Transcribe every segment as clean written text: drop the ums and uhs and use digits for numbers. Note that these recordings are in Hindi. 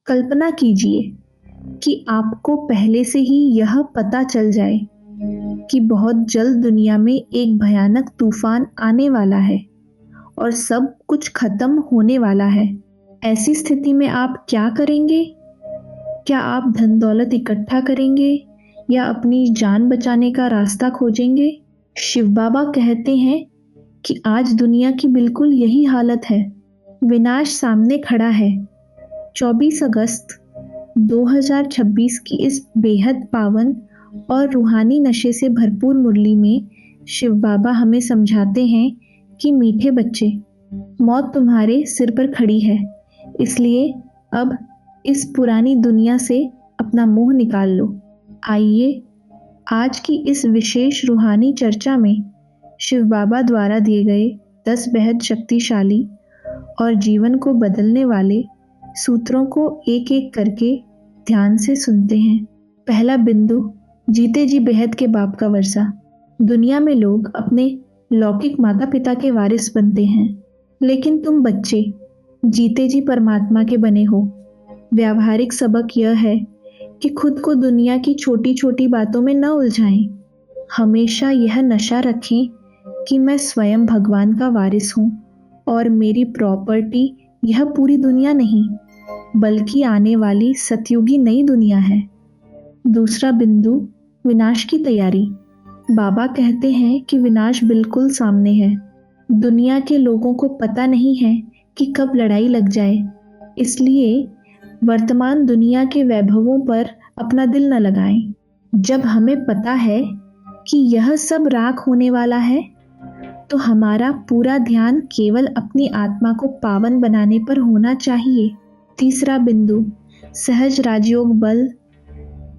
कल्पना कीजिए कि आपको पहले से ही यह पता चल जाए कि बहुत जल्द दुनिया में एक भयानक तूफान आने वाला है और सब कुछ खत्म होने वाला है। ऐसी स्थिति में आप क्या करेंगे? क्या आप धन दौलत इकट्ठा करेंगे या अपनी जान बचाने का रास्ता खोजेंगे? शिव बाबा कहते हैं कि आज दुनिया की बिल्कुल यही हालत है। विनाश सामने खड़ा है। 24 अगस्त 2026 की इस बेहद पावन और रूहानी नशे से भरपूर मुरली में शिव बाबा हमें समझाते हैं कि मीठे बच्चे, मौत तुम्हारे सिर पर खड़ी है, इसलिए अब इस पुरानी दुनिया से अपना मुंह निकाल लो। आइए आज की इस विशेष रूहानी चर्चा में शिव बाबा द्वारा दिए गए 10 बेहद शक्तिशाली और जीवन को बदलने वाले सूत्रों को एक एक करके ध्यान से सुनते हैं। पहला बिंदु, जीते जी बेहद के बाप का वर्षा। दुनिया में लोग अपने लौकिक माता पिता के वारिस बनते हैं, लेकिन तुम बच्चे जीते जी परमात्मा के बने हो। व्यावहारिक सबक यह है कि खुद को दुनिया की छोटी छोटी बातों में न उलझाएं। हमेशा यह नशा रखें कि मैं स्वयं भगवान का वारिस हूँ और मेरी प्रॉपर्टी यह पूरी दुनिया नहीं, बल्कि आने वाली सतयुगी नई दुनिया है। दूसरा बिंदु, विनाश की तैयारी। बाबा कहते हैं कि विनाश बिल्कुल सामने है। दुनिया के लोगों को पता नहीं है कि कब लड़ाई लग जाए, इसलिए वर्तमान दुनिया के वैभवों पर अपना दिल न लगाएं। जब हमें पता है कि यह सब राख होने वाला है, तो हमारा पूरा ध्यान केवल अपनी आत्मा को पावन बनाने पर होना चाहिए। तीसरा बिंदु, सहज राजयोग बल।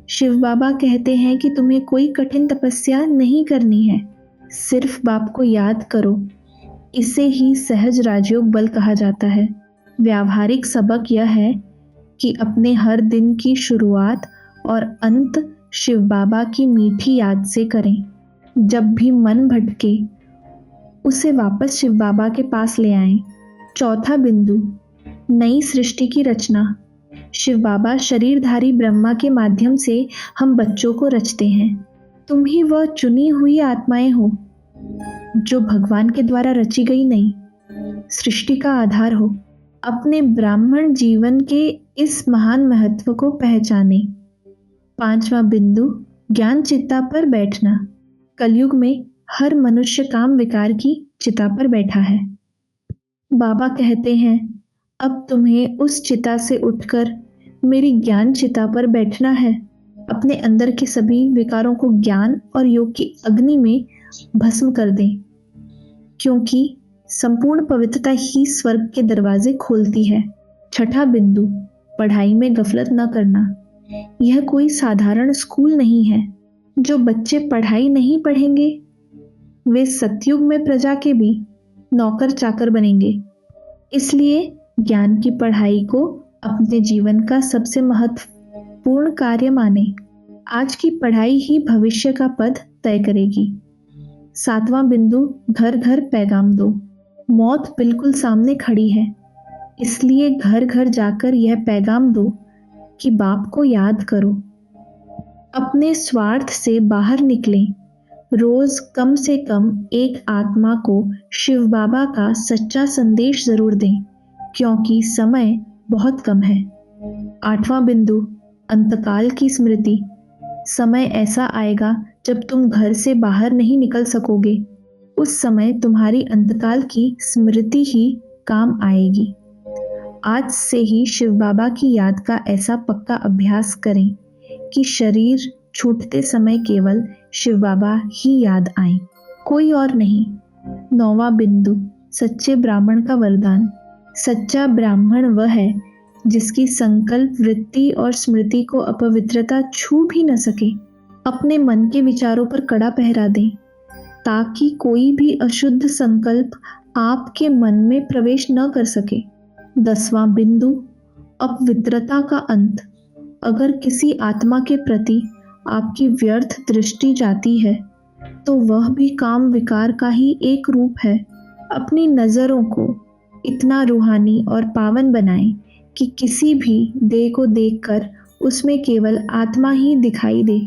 शिव बाबा कहते हैं कि तुम्हें कोई कठिन तपस्या नहीं करनी है, सिर्फ बाप को याद करो। इसे ही सहज राजयोग बल कहा जाता है। व्यावहारिक सबक यह है कि अपने हर दिन की शुरुआत और अंत शिव बाबा की मीठी याद से करें। जब भी मन भटके, उसे वापस शिव बाबा के पास ले आएं। चौथा बिंदु, नई सृष्टि की रचना। शिव बाबा शरीरधारी ब्रह्मा के माध्यम से हम बच्चों को रचते हैं। तुम ही वह चुनी हुई आत्माएं हो जो भगवान के द्वारा रची गई नई सृष्टि का आधार हो। अपने ब्राह्मण जीवन के इस महान महत्व को पहचाने। पांचवा बिंदु, ज्ञान चिता पर बैठना। कलयुग में हर मनुष्य काम विकार की चिता पर बैठा है। बाबा कहते हैं, अब तुम्हें उस चिता से उठकर मेरी ज्ञान चिता पर बैठना है। अपने अंदर के सभी विकारों को ज्ञान और योग की अग्नि में भस्म कर दें, क्योंकि संपूर्ण पवित्रता ही स्वर्ग के दरवाजे खोलती है। छठा बिंदु, पढ़ाई में गफलत न करना। यह कोई साधारण स्कूल नहीं है। जो बच्चे पढ़ाई नहीं पढ़ेंगे, वे सतयुग में प्रजा के भी नौकर चाकर बनेंगे। इसलिए ज्ञान की पढ़ाई को अपने जीवन का सबसे महत्वपूर्ण कार्य माने। आज की पढ़ाई ही भविष्य का पद तय करेगी। सातवां बिंदु, घर घर पैगाम दो। मौत बिल्कुल सामने खड़ी है, इसलिए घर घर जाकर यह पैगाम दो कि बाप को याद करो। अपने स्वार्थ से बाहर निकलें। रोज कम से कम एक आत्मा को शिव बाबा का सच्चा संदेश जरूर दें, क्योंकि समय बहुत कम है। आठवां बिंदु, अंतकाल की स्मृति। समय ऐसा आएगा जब तुम घर से बाहर नहीं निकल सकोगे। उस समय तुम्हारी अंतकाल की स्मृति ही काम आएगी। आज से ही शिव बाबा की याद का ऐसा पक्का अभ्यास करें कि शरीर छूटते समय केवल शिव बाबा ही याद आए, कोई और नहीं। नौवां बिंदु, सच्चे ब्राह्मण का वरदान। सच्चा ब्राह्मण वह है जिसकी संकल्प वृत्ति और स्मृति को अपवित्रता छू भी न सके। अपने मन के विचारों पर कड़ा पहरा दें, ताकि कोई भी अशुद्ध संकल्प आपके मन में प्रवेश न कर सके। 10वां बिंदु, अपवित्रता का अंत। अगर किसी आत्मा के प्रति आपकी व्यर्थ दृष्टि जाती है, तो वह भी काम विकार का ही एक रूप है। अपनी नज़रों को इतना रूहानी और पावन बनाएं कि किसी भी देह को देखकर उसमें केवल आत्मा ही दिखाई दे।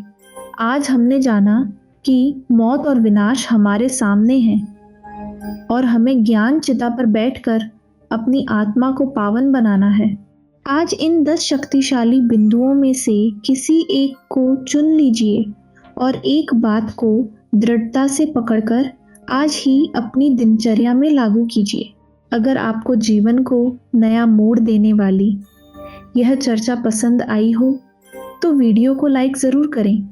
आज हमने जाना कि मौत और विनाश हमारे सामने हैं और हमें ज्ञान चिता पर बैठकर अपनी आत्मा को पावन बनाना है। आज इन 10 शक्तिशाली बिंदुओं में से किसी एक को चुन लीजिए और एक बात को दृढ़ता से पकड़कर आज ही अपनी दिनचर्या में लागू कीजिए। अगर आपको जीवन को नया मोड़ देने वाली यह चर्चा पसंद आई हो तो वीडियो को लाइक ज़रूर करें।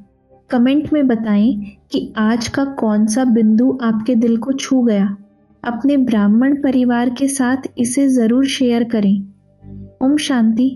कमेंट में बताएं कि आज का कौन सा बिंदु आपके दिल को छू गया। अपने ब्राह्मण परिवार के साथ इसे ज़रूर शेयर करें। ओम शांति।